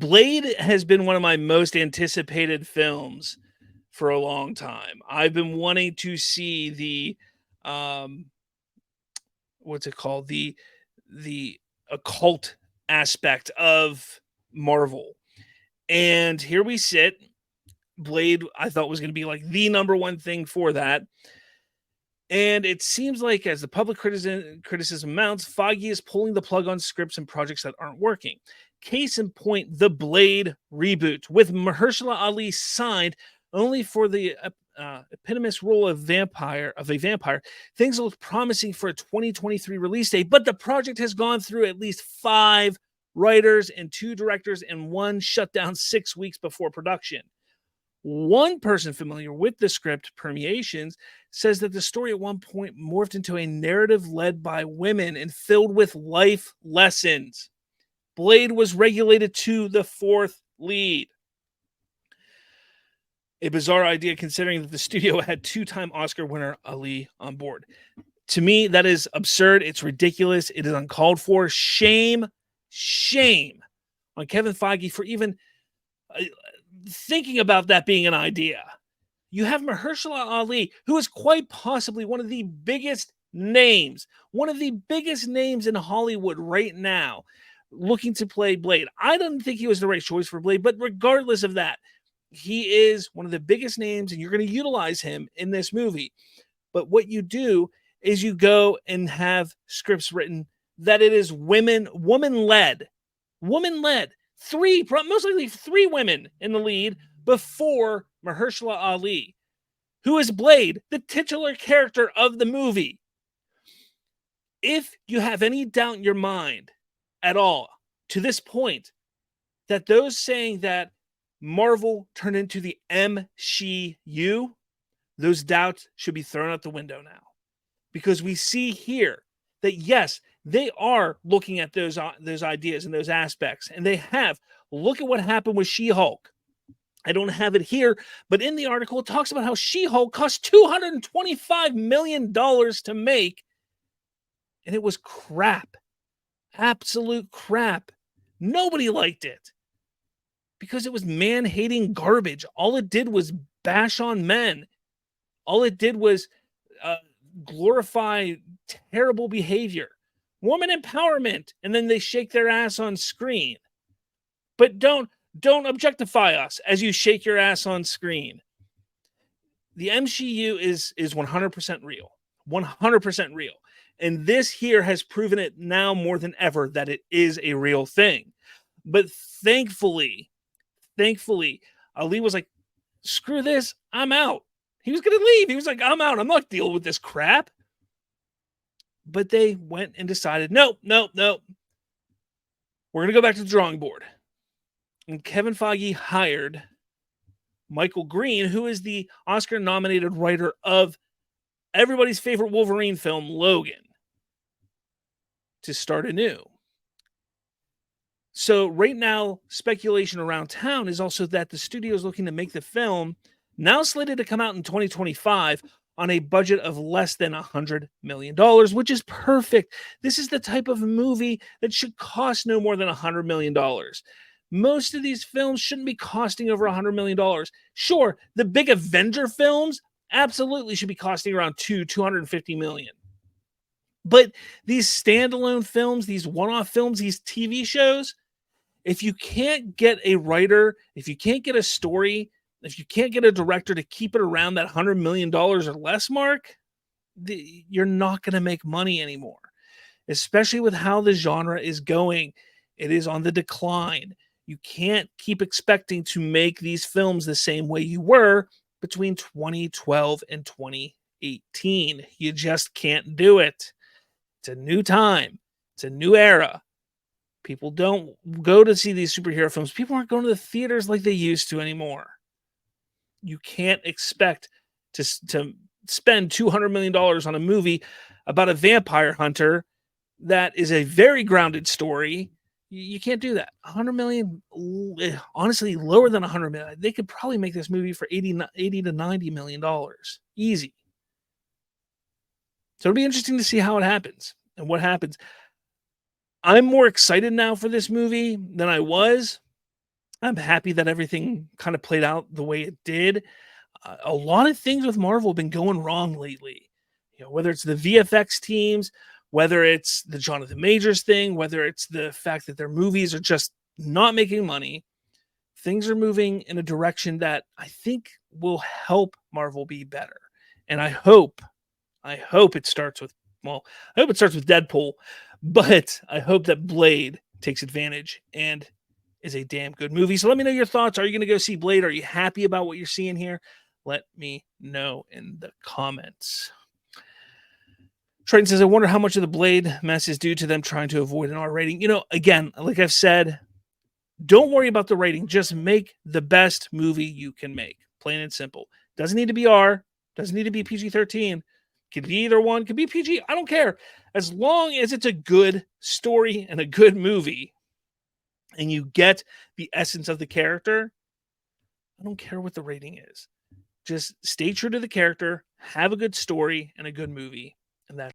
Blade has been one of my most anticipated films for a long time. I've been wanting to see um, what's it called? The occult aspect of Marvel. And here we sit. Blade, I thought was going to be like the number one thing for that. And it seems like as the public criticism mounts, Feige is pulling the plug on scripts and projects that aren't working. Case in point, the Blade reboot, with Mahershala Ali signed only for the eponymous role of a vampire. Things look promising for a 2023 release date, but the project has gone through at least 5 writers and 2 directors, and one shut down 6 weeks before production. One person familiar with the script permeations says that the story at one point morphed into a narrative led by women and filled with life lessons. Blade was regulated to the 4th lead. A bizarre idea considering that the studio had 2-time Oscar winner Ali on board. To me, that is absurd. It's ridiculous. It is uncalled for. Shame on Kevin Feige for even thinking about that being an idea. You have Mahershala Ali, who is quite possibly one of the biggest names in Hollywood right now, looking to play Blade. I don't think he was the right choice for Blade, but regardless of that, he is one of the biggest names, and you're going to utilize him in this movie. But what you do is you go and have scripts written that it is woman-led. 3, most likely 3 women in the lead before Mahershala Ali, who is Blade, the titular character of the movie. If you have any doubt in your mind at all to this point that those saying that Marvel turned into the MCU, those doubts should be thrown out the window now. Because we see here that, yes, they are looking at those ideas and those aspects, and they have. Look at what happened with She-Hulk. I don't have it here, but in the article, it talks about how She-Hulk cost $225 million to make, and it was crap. Absolute crap. Nobody liked it because it was man-hating garbage. All it did was bash on men. All it did was glorify terrible behavior. Woman empowerment, and then they shake their ass on screen. But don't objectify us as you shake your ass on screen. The MCU is 100% real. 100% real. And this here has proven it now more than ever that it is a real thing. But thankfully, Ali was like, screw this, I'm out. He was going to leave. He was like, I'm out. I'm not dealing with this crap. But they went and decided, nope. We're going to go back to the drawing board. And Kevin Feige hired Michael Green, who is the Oscar-nominated writer of everybody's favorite Wolverine film, Logan, to start anew. So right now, speculation around town is also that the studio is looking to make the film, now slated to come out in 2025, on a budget of less than $100 million, which is perfect. This is the type of movie that should cost no more than $100 million. Most of these films shouldn't be costing over $100 million. Sure, the big Avenger films absolutely should be costing around $250 million. But these standalone films, these one-off films, these TV shows, if you can't get a writer, if you can't get a story, if you can't get a director to keep it around that $100 million or less mark, you're not going to make money anymore, especially with how the genre is going. It is on the decline. You can't keep expecting to make these films the same way you were between 2012 and 2018. You just can't do it. It's a new time. It's a new era. People don't go to see these superhero films. People aren't going to the theaters like they used to anymore. You can't expect to spend $200 million on a movie about a vampire hunter that is a very grounded story. You can't do that. $100 million, honestly, lower than $100 million. They could probably make this movie for $80 to $90 million. Easy. So it'll be interesting to see how it happens and what happens. I'm more excited now for this movie than I was I'm happy that everything kind of played out the way it did. A lot of things with Marvel have been going wrong lately. You know, whether it's the VFX teams, whether it's the Jonathan Majors thing, whether it's the fact that their movies are just not making money, things are moving in a direction that I think will help Marvel be better. And I hope it starts with, well, I hope it starts with Deadpool, but I hope that Blade takes advantage and is a damn good movie. So let me know your thoughts. Are you going to go see Blade? Are you happy about what you're seeing here? Let me know in the comments. Triton says, I wonder how much of the Blade mess is due to them trying to avoid an R rating. You know, again, like I've said, don't worry about the rating. Just make the best movie you can make. Plain and simple. Doesn't need to be R. Doesn't need to be PG-13. Could be either one. Could be PG. I don't care. As long as it's a good story and a good movie and you get the essence of the character, I don't care what the rating is. Just stay true to the character, have a good story and a good movie. And that's